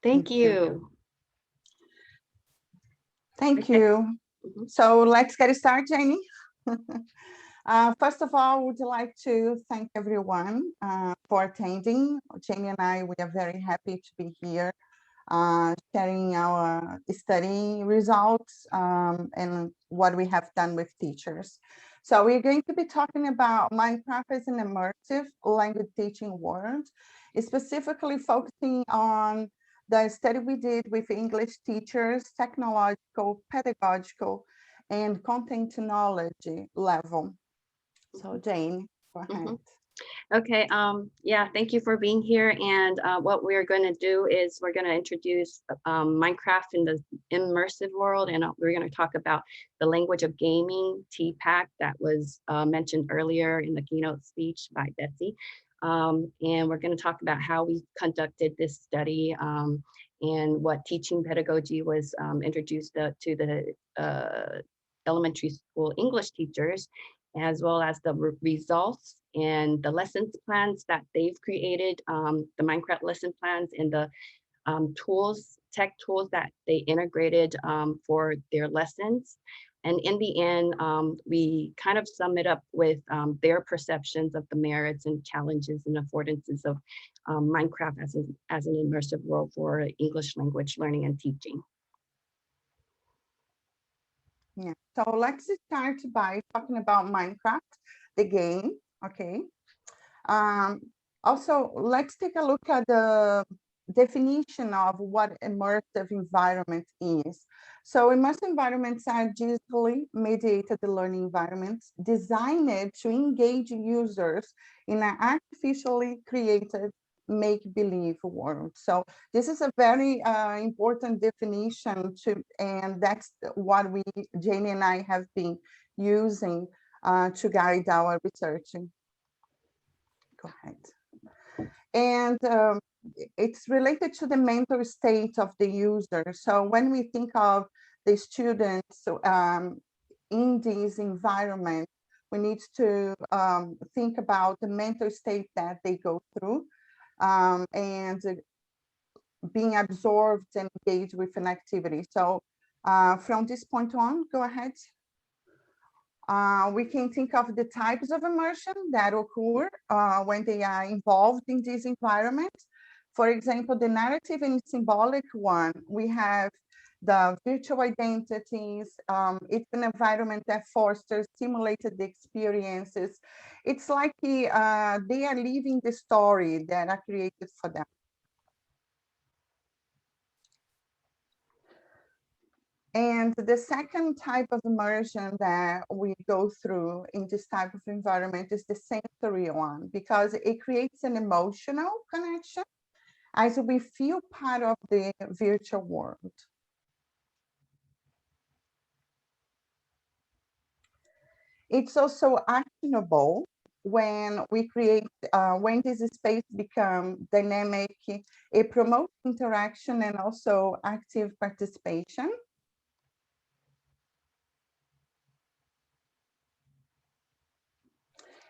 Thank you. Thank you. So let's get started, Janie. First of all, I would like to thank everyone for attending. Janie and I, we are very happy to be here sharing our study results and what we have done with teachers. So we're going to be talking about Minecraft as an immersive language teaching world, specifically focusing on the study we did with English teachers, technological, pedagogical, and content knowledge level. So Jane, go ahead. Okay, yeah, thank you for being here. And what we're going to do is we're going to introduce Minecraft in the immersive world, and we're going to talk about the language of gaming, TPACK, that was mentioned earlier in the keynote speech by Betsy. And we're going to talk about how we conducted this study and what teaching pedagogy was introduced to the elementary school English teachers, as well as the results and the lessons plans that they've created, the Minecraft lesson plans and the tech tools that they integrated for their lessons. And in the end, we kind of sum it up with their perceptions of the merits and challenges and affordances of Minecraft as an immersive world for English language learning and teaching. Yeah, so let's start by talking about Minecraft, the game, okay? Also, let's take a look at the definition of what immersive environment is. So immersive environments are digitally mediated learning environments designed to engage users in an artificially created make-believe world. So this is a very important definition and that's what Janie and I have been using to guide our research. Go ahead. And it's related to the mental state of the user. So when we think of the students in this environment, we need to think about the mental state that they go through and being absorbed and engaged with an activity. So from this point on, go ahead. We can think of the types of immersion that occur when they are involved in this environment. For example, the narrative and symbolic one, we have the virtual identities. It's an environment that fosters simulated experiences. It's like they are living the story that are created for them. And the second type of immersion that we go through in this type of environment is the sensory one, because it creates an emotional connection as we feel part of the virtual world. It's also actionable when we create, when this space becomes dynamic, it promotes interaction and also active participation.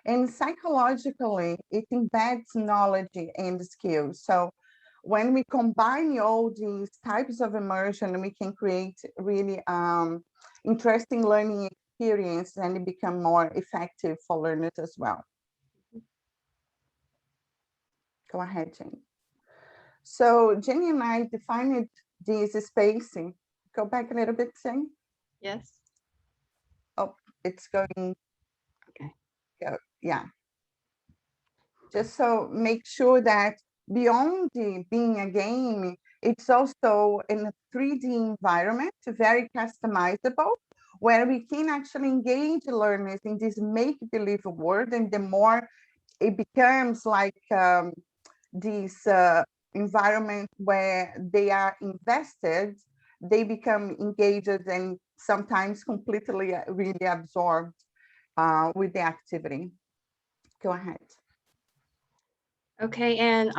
And psychologically, it embeds knowledge and skills. So when we combine all these types of immersion, we can create really interesting learning experience and it become more effective for learners as well. Go ahead, Jenny. So Jenny and I defined this spacing. Go back a little bit, Jenny. Yes. Oh, it's going. Okay. Go. Yeah. Just so make sure that beyond being a game, it's also in a 3D environment, very customizable, where we can actually engage learners in this make-believe world, and the more it becomes like this environment where they are invested, they become engaged and sometimes completely really absorbed with the activity. Go ahead. Okay, and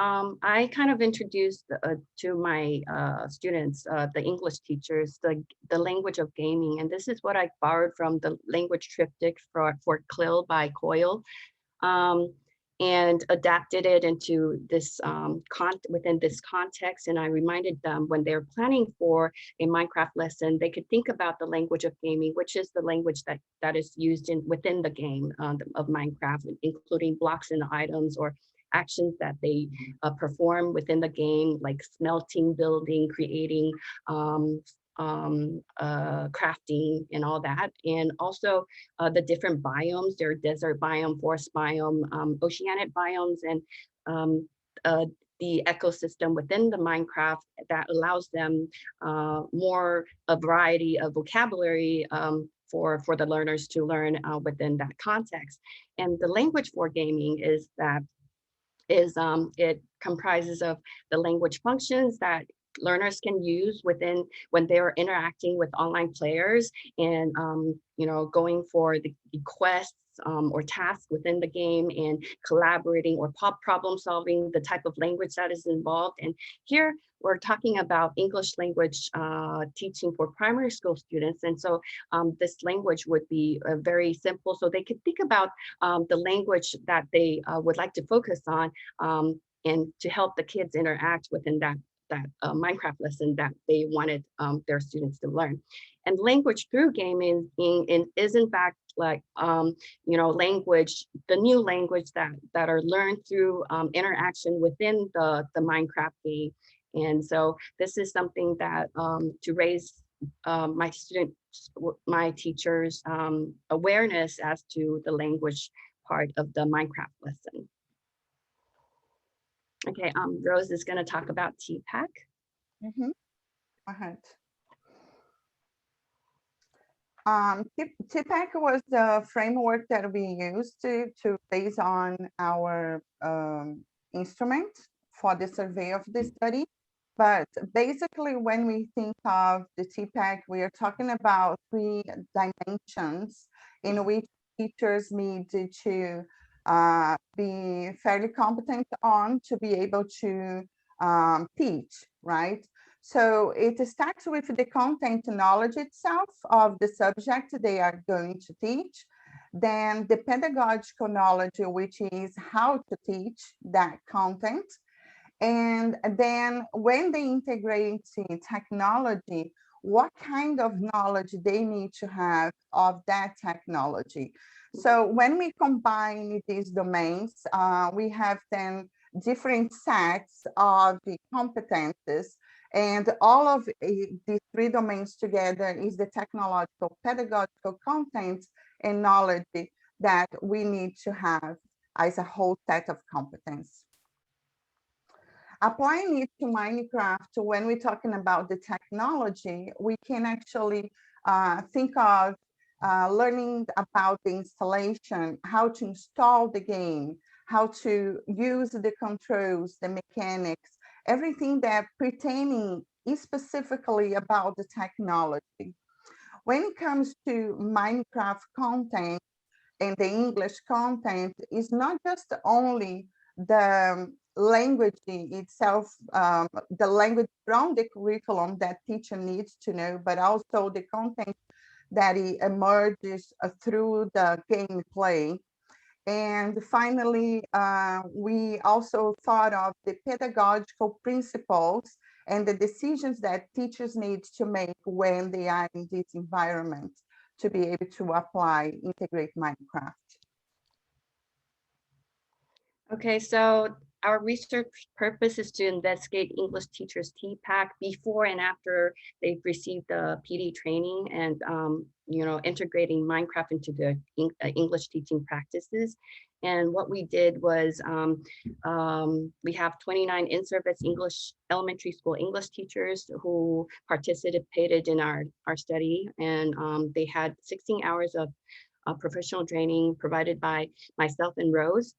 I kind of introduced to my students, the English teachers, the language of gaming, and this is what I borrowed from the language triptych for CLIL by Koehler. and adapted it into this within this context. And I reminded them when they're planning for a Minecraft lesson, they could think about the language of gaming, which is the language that is used within the game of Minecraft, including blocks and items or actions that they perform within the game, like smelting, building, creating, crafting and all that. And also the different biomes, there are desert biome, forest biome, oceanic biomes, and the ecosystem within the Minecraft that allows them more a variety of vocabulary for the learners to learn within that context. And the language for gaming is it comprises of the language functions that learners can use when they're interacting with online players and going for the quests or tasks within the game and collaborating or problem solving, the type of language that is involved. And here we're talking about English language teaching for primary school students. And so this language would be very simple. So they could think about the language that they would like to focus on and to help the kids interact within that Minecraft lesson that they wanted their students to learn. And language through gaming is in fact like, language, the new language that are learned through interaction within the Minecraft game. And so this is something that to raise my teachers' awareness as to the language part of the Minecraft lesson. Okay, Rose is going to talk about TPACK. Go ahead. TPACK was the framework that we used to base on our instrument for the survey of the study. But basically, when we think of the TPACK, we are talking about 3 dimensions in which teachers need to be fairly competent on to be able to teach, right? So it starts with the content knowledge itself of the subject they are going to teach, then the pedagogical knowledge, which is how to teach that content. And then when they integrate technology, what kind of knowledge they need to have of that technology. So when we combine these domains, we have then different sets of the competences, and all of these 3 domains together is the technological, pedagogical content and knowledge that we need to have as a whole set of competence. Applying it to Minecraft, when we're talking about the technology, we can actually think of learning about the installation, how to install the game, how to use the controls, the mechanics, everything that pertaining specifically about the technology. When it comes to Minecraft content and the English content, is not just only the language itself, the language from the curriculum that teacher needs to know, but also the content that emerges through the gameplay. And finally, we also thought of the pedagogical principles and the decisions that teachers need to make when they are in this environment to be able to integrate Minecraft. Okay, so our research purpose is to investigate English teachers' TPACK before and after they've received the PD training and, integrating Minecraft into the English teaching practices. And what we did was we have 29 in-service elementary school English teachers who participated in our study, and they had 16 hours of professional training provided by myself and Rose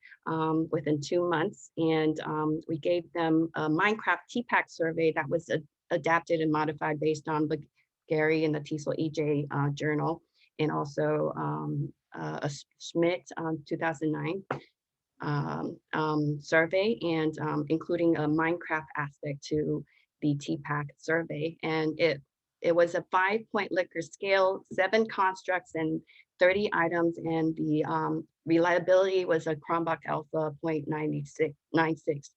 within 2 months. And we gave them a Minecraft TPACK survey that was adapted and modified based on Bagheri and the TESOL EJ journal, and also a Schmidt 2009 survey, and including a Minecraft aspect to the TPACK survey. And it was a 5-point Likert scale, 7 constructs, and 30 items, and the reliability was a Cronbach Alpha 0.96.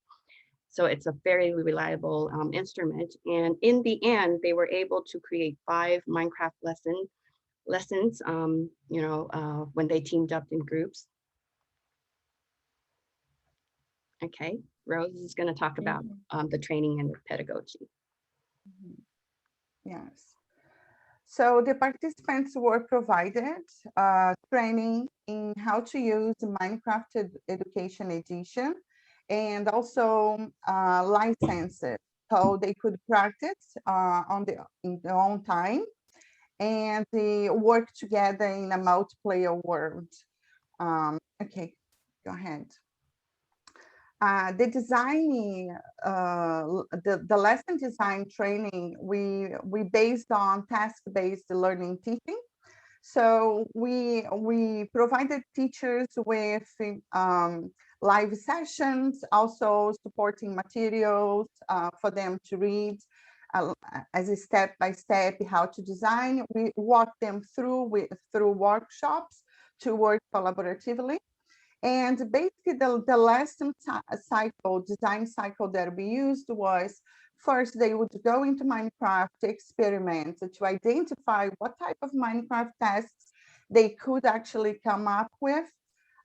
So it's a very reliable instrument. And in the end, they were able to create 5 Minecraft lessons, when they teamed up in groups. Okay, Rose is going to talk about the training and the pedagogy. Yes. So the participants were provided training in how to use Minecraft Education Edition, and also licenses, so they could practice in their own time, and they work together in a multiplayer world. Okay, go ahead. The designing, the lesson design training, we based on task-based learning teaching. So we provided teachers with live sessions, also supporting materials for them to read as a step-by-step how to design. We walk them through workshops to work collaboratively. And basically the lesson design cycle that we used was, first they would go into Minecraft to experiment, to identify what type of Minecraft tasks they could actually come up with,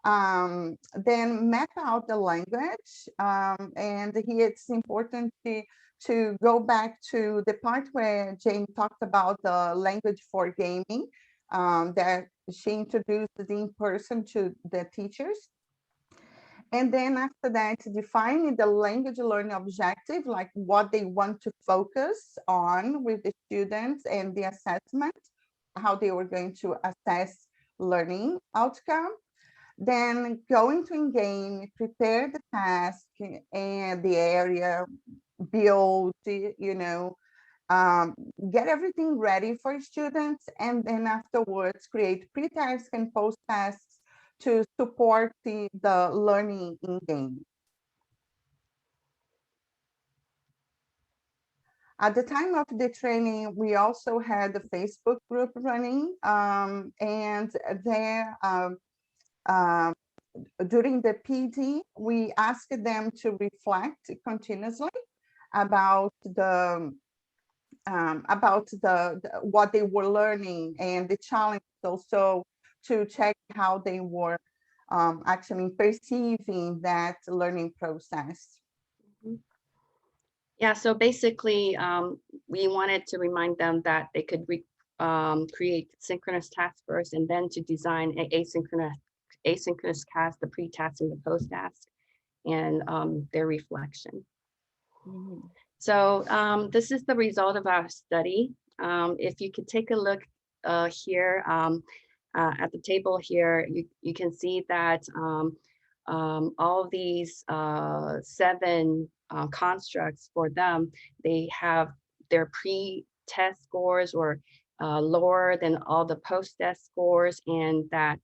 then map out the language. And here it's important to go back to the part where Jane talked about the language for gaming, that she introduced in person to the teachers. And then after that, defining the language learning objective, like what they want to focus on with the students, and the assessment, how they were going to assess learning outcome. Then going to in-game, prepare the task and the area, build, get everything ready for students, and then afterwards create pre-tasks and post-tasks to support the learning in game. At the time of the training, we also had the Facebook group running, and there during the PD, we asked them to reflect continuously about what they were learning and the challenge, also to check how they were actually perceiving that learning process. Yeah, so basically, we wanted to remind them that they could create synchronous tasks first, and then to design an asynchronous task, the pre-task and the post-task, and their reflection. So this is the result of our study. If you could take a look here at the table here, you can see that all of these 7 constructs for them, they have their pre-test scores or lower than all the post-test scores, and that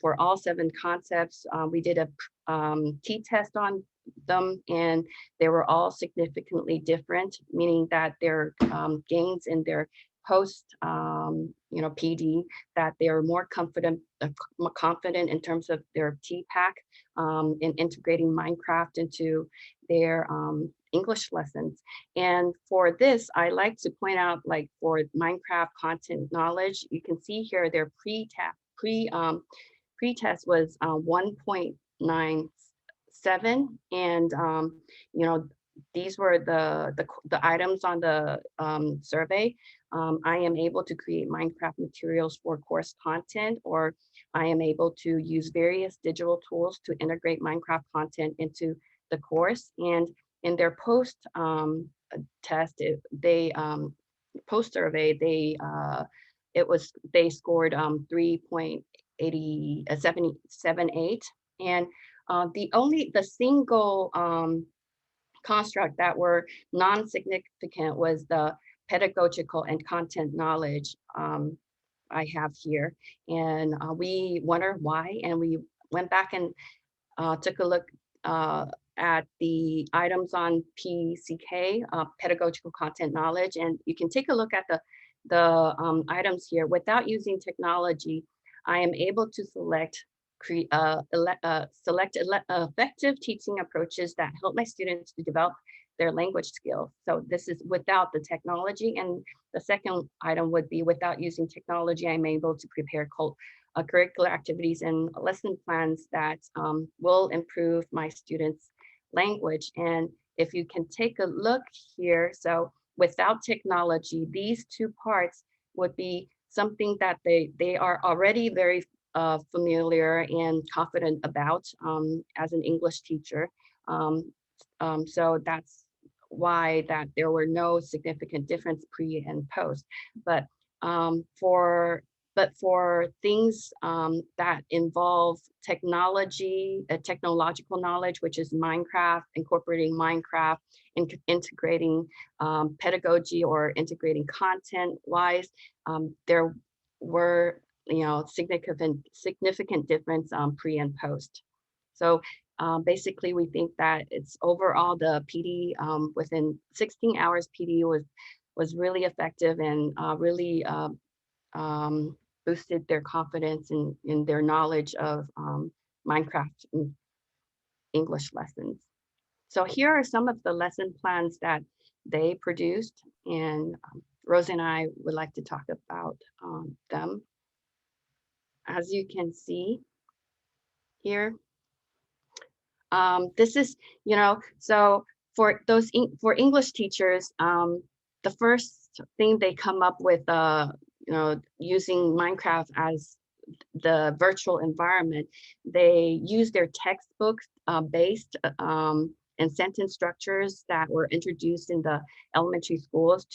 for all 7 concepts, we did a t-test on them, and they were all significantly different, meaning that their gains in their post PD, that they're more confident in terms of their TPACK in integrating Minecraft into their English lessons. And for this, I like to point out, like for Minecraft content knowledge, you can see here their pre-test was 1.97, and these were the items on the survey. I am able to create Minecraft materials for course content, or I am able to use various digital tools to integrate Minecraft content into the course. And in their post test, post survey, they scored 3.78, and the single construct that were non-significant was the pedagogical and content knowledge I have here. And we wonder why, and we went back and took a look at the items on PCK, pedagogical content knowledge, and you can take a look at the items here. Without using technology, I am able to select effective teaching approaches that help my students to develop their language skills. So this is without the technology. And the second item would be without using technology, I'm able to prepare curricular activities and lesson plans that will improve my students' language. And if you can take a look here, so without technology, these two parts would be something that they are already very familiar and confident about as an English teacher. So that's why that there were no significant difference pre and post. But for things that involve technology, technological knowledge, which is Minecraft, incorporating Minecraft, integrating pedagogy or integrating content wise, there were significant difference pre and post. So basically, we think that it's overall the PD within 16 hours PD was really effective and really boosted their confidence in their knowledge of Minecraft English lessons. So here are some of the lesson plans that they produced, and Rose and I would like to talk about them. As you can see here, this is, so for English teachers, the first thing they come up with, using Minecraft as the virtual environment, they use their textbook based and sentence structures that were introduced in the elementary schools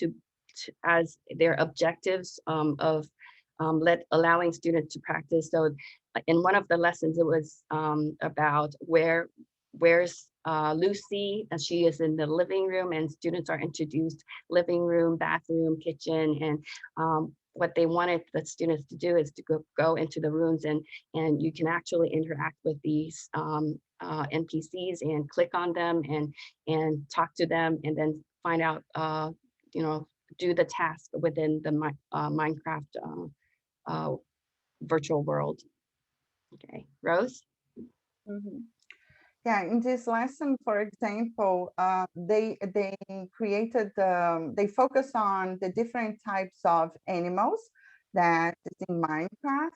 as their objectives of allowing students to practice. So in one of the lessons, it was about where's Lucy, and she is in the living room, and students are introduced living room, bathroom, kitchen, and what they wanted the students to do is to go into the rooms, and you can actually interact with these NPCs and click on them and talk to them, and then find out, do the task within the Minecraft virtual world. Okay, Rose? Mhm. Yeah, in this lesson, for example, they created, they focus on the different types of animals that is in Minecraft,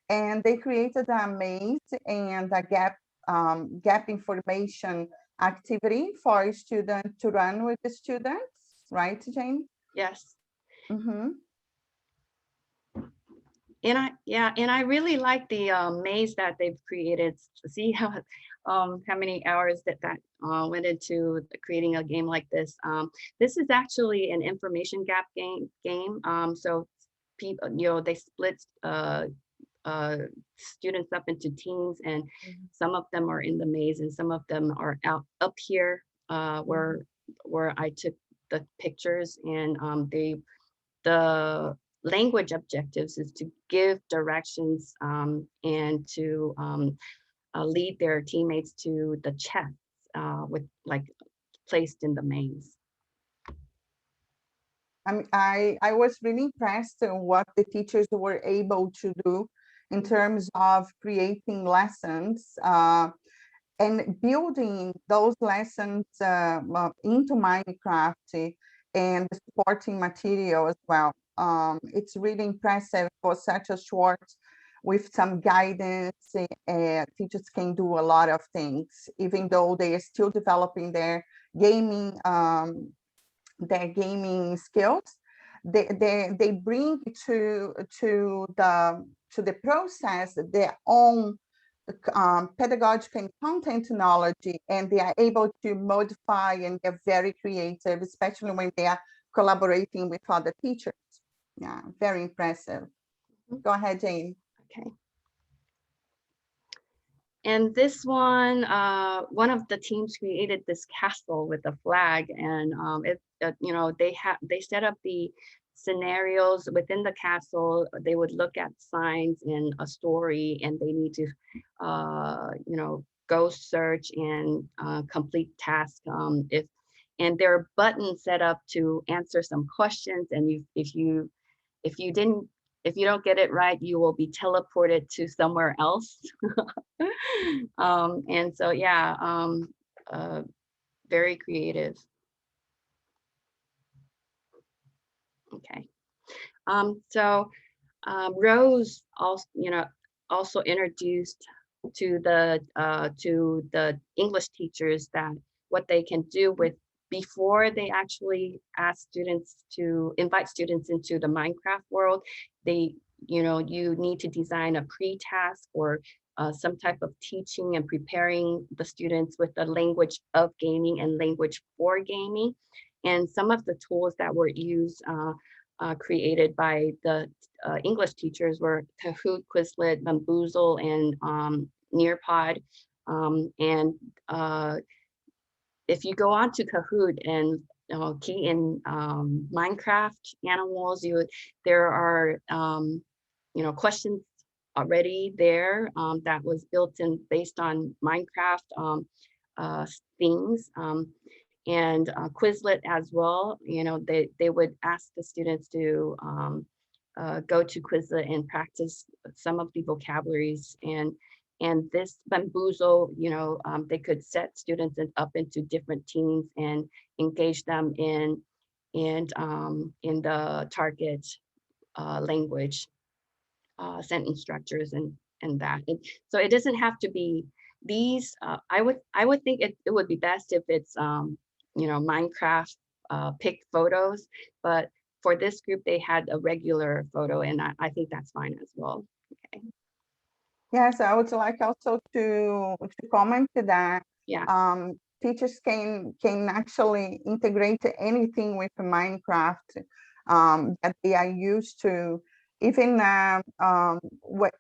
and they created a maze and a gap information activity for students to run with the students, right, Jane? Yes. Mm-hmm. And I really like the maze that they've created. See how many hours that went into creating a game like this. This is actually an information gap game. So people, they split students up into teams, and some of them are in the maze, and some of them are up here where I took the pictures, and the language objectives is to give directions and to lead their teammates to the chests with placed in the maze. I was really impressed in what the teachers were able to do in terms of creating lessons and building those lessons into Minecraft and the supporting material as well. It's really impressive for such a short, with some guidance, teachers can do a lot of things, even though they are still developing their gaming skills. They bring to the process their own pedagogical and content knowledge, and they are able to modify, and they're very creative, especially when they are collaborating with other teachers. Yeah, very impressive. Go ahead, Jane. Okay. And this one of the teams created this castle with a flag, and they set up the scenarios within the castle. They would look at signs in a story, and they need to, go search and complete tasks. And there are buttons set up to answer some questions, and if you didn't if you don't get it right, you will be teleported to somewhere else. And so, yeah, very creative. Okay. So Rose also introduced to the English teachers that what they can do with before they actually ask students to invite students into the Minecraft world. You need to design a pre-task or some type of teaching and preparing the students with the language of gaming and language for gaming. And some of the tools that were used created by the English teachers were Kahoot, Quizlet, Bamboozle, and Nearpod. And if you go on to Kahoot and key in Minecraft animals, there are questions already there that was built in based on Minecraft themes. And Quizlet as well, they would ask the students to go to Quizlet and practice some of the vocabularies. And this Bamboozle, they could set students up into different teams and engage them in the target language, sentence structures, and that. So it doesn't have to be these. I would think it would be best if it's Minecraft picked photos, but for this group they had a regular photo, and I think that's fine as well. Okay. Yes, I would like also to comment to that. Yeah. Teachers can actually integrate anything with Minecraft that they are used to. Even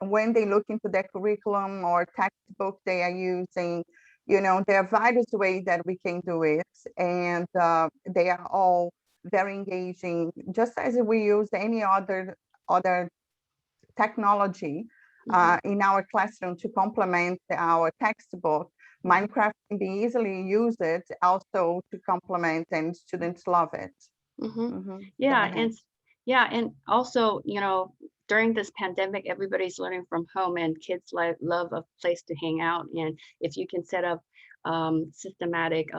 when they look into their curriculum or textbook they are using, there are various ways that we can do it, and they are all very engaging, just as we use any other technology in our classroom to complement our textbook. Minecraft can be easily used also to complement, and students love it. Yeah, and also, during this pandemic, everybody's learning from home, and kids love a place to hang out. And if you can set up systematic,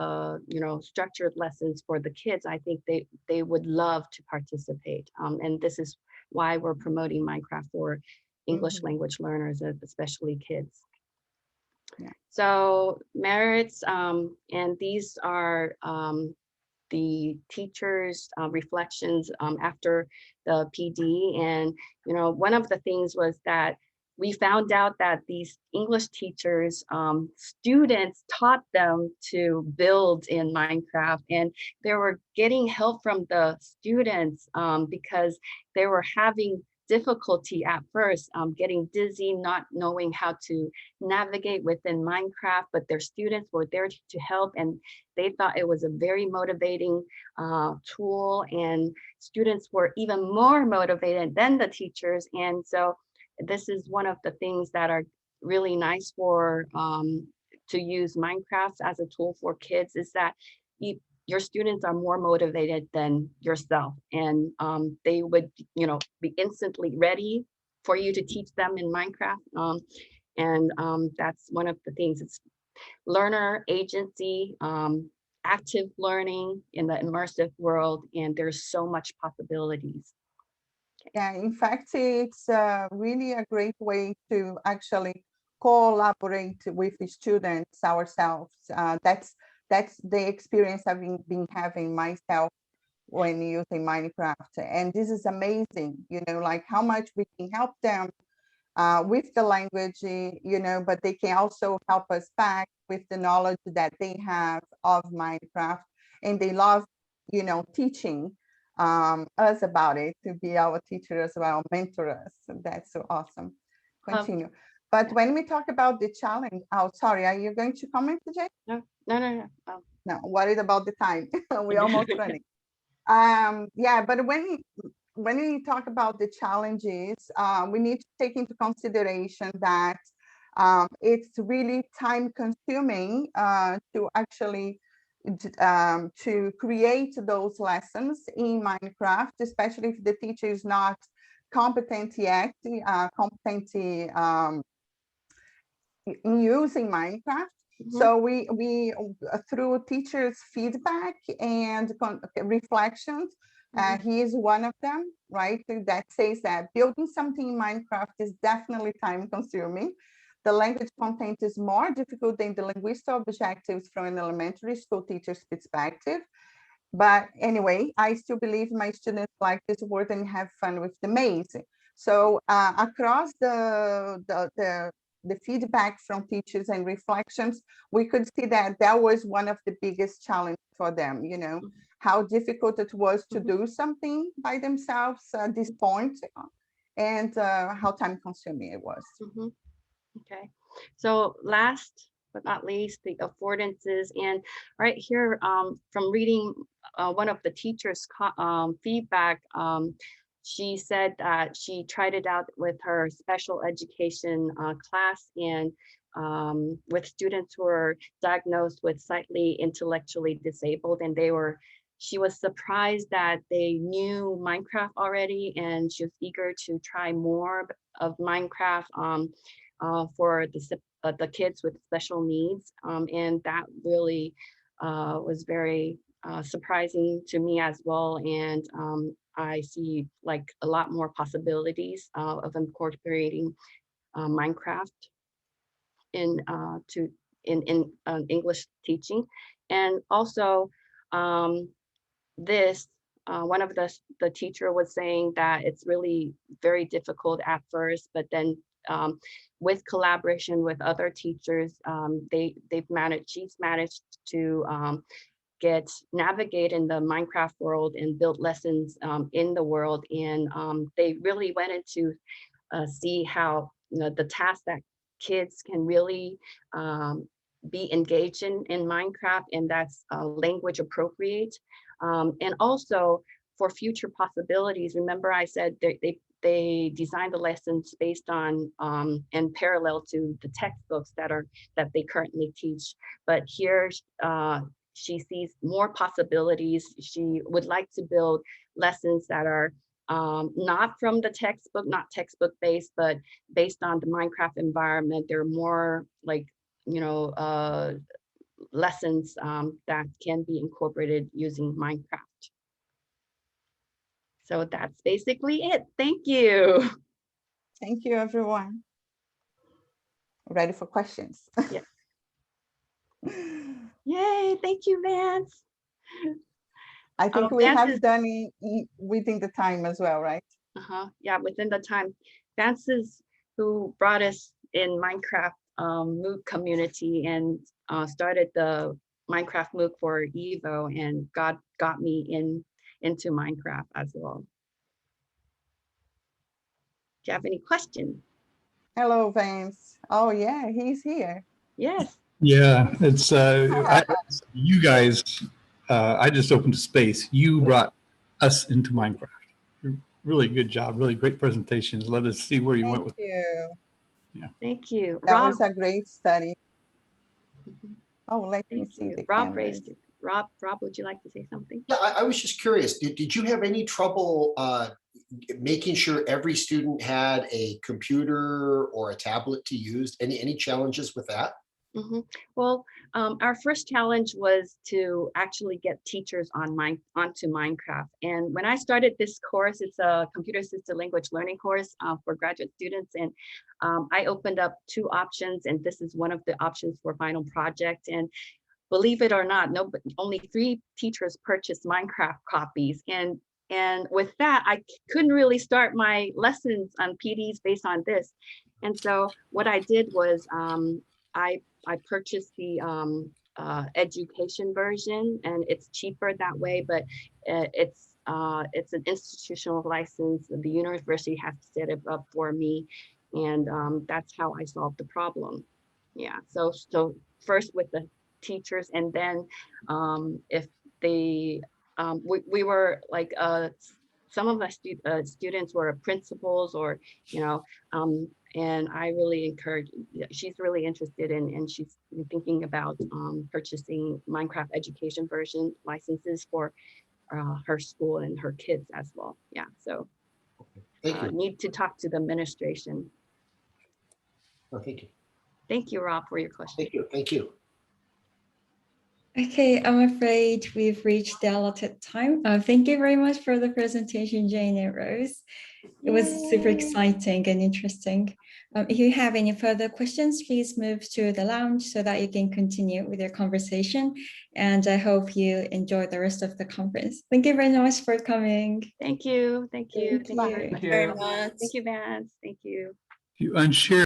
structured lessons for the kids, I think they would love to participate. And this is why we're promoting Minecraft for English language learners, especially kids. Yeah. So merits, and these are the teachers' reflections after the PD. And, one of the things was that we found out that these English teachers, students taught them to build in Minecraft, and they were getting help from the students because they were having difficulty at first, getting dizzy, not knowing how to navigate within Minecraft, but their students were there to help, and they thought it was a very motivating tool, and students were even more motivated than the teachers. And so this is one of the things that are really nice for to use Minecraft as a tool for kids, is that your students are more motivated than yourself, and they would be instantly ready for you to teach them in Minecraft. And that's one of the things. It's learner agency, active learning in the immersive world, and there's so much possibilities. Yeah, in fact, it's really a great way to actually collaborate with the students ourselves. That's the experience I've been having myself when using Minecraft. And this is amazing, like how much we can help them with the language, but they can also help us back with the knowledge that they have of Minecraft. And they love, teaching us about it, to be our teacher as well, mentor us. So that's so awesome. Continue. But when we talk about the challenge, sorry, are you going to comment, Jay? No. Oh. No, worried about the time. We're almost running. Yeah, but when we talk about the challenges, we need to take into consideration that it's really time consuming to actually to create those lessons in Minecraft, especially if the teacher is not competent yet, competency in using Minecraft. So we through teachers' feedback and reflections, he is one of them, right? That says that building something in Minecraft is definitely time consuming. The language content is more difficult than the linguistic objectives from an elementary school teacher's perspective. But anyway, I still believe my students like this word and have fun with the maze. So across the feedback from teachers and reflections, we could see that that was one of the biggest challenges for them, you know, how difficult it was to do something by themselves at this point, and how time consuming it was. Okay, so last but not least, the affordances. And right here, from reading one of the teachers' feedback, she said that she tried it out with her special education class, and with students who were diagnosed with slightly intellectually disabled, and she was surprised that they knew Minecraft already, and she was eager to try more of Minecraft for the kids with special needs. And that really was very surprising to me as well. And I see like a lot more possibilities of incorporating Minecraft in English teaching. And also one of the teacher was saying that it's really very difficult at first, but then with collaboration with other teachers, she's managed to navigate in the Minecraft world and build lessons in the world. And they really went into see how, you know, the tasks that kids can really be engaged in Minecraft, and that's language appropriate. And also for future possibilities, remember I said they designed the lessons based on and parallel to the textbooks that they currently teach. But here she sees more possibilities. She would like to build lessons that are not from the textbook, not textbook based, but based on the Minecraft environment. They're more like, you know, lessons that can be incorporated using Minecraft. So that's basically it. Thank you. Thank you, everyone. Ready for questions? Yeah. Yay, thank you, Vance. I think we have done it within the time as well, right? Yeah, within the time. Vance is who brought us in Minecraft MOOC community and started the Minecraft MOOC for Evo, and got me into Minecraft as well. Do you have any questions? Hello, Vance. Oh yeah, he's here. Yes. Yeah, it's you guys. I just opened a space. You brought us into Minecraft. Really good job. Really great presentations. Let us see where you went with. Thank you. Yeah. Thank you. That was a great study. Oh, let me see the Rob raised it. Rob, would you like to say something? Yeah, I was just curious. Did you have any trouble making sure every student had a computer or a tablet to use? Any challenges with that? Well, our first challenge was to actually get teachers onto Minecraft. And when I started this course, it's a computer-assisted language learning course for graduate students. And I opened up 2 options, and this is one of the options for final project. And believe it or not, only 3 teachers purchased Minecraft copies. And with that, I couldn't really start my lessons on PDs based on this. And so what I did was I purchased the education version, and it's cheaper that way, but it's an institutional license. The university has to set it up for me, and that's how I solved the problem. Yeah, so first with the teachers, and then if they, we were like, some of us students were principals, or, you know, and I really encourage, she's really interested in, and she's thinking about purchasing Minecraft education version licenses for her school and her kids as well. Yeah, so. Thank you. need to talk to the administration. Oh, thank you. Thank you, Rob, for your question. Thank you. Thank you. Okay, I'm afraid we've reached the allotted time. Thank you very much for the presentation, Jane and Rose. It was super exciting and interesting. If you have any further questions, please move to the lounge so that you can continue with your conversation. And I hope you enjoy the rest of the conference. Thank you very much for coming. Thank you. Thank you. Thank you. Thank you, Very much. Vance. Thank you. You unshare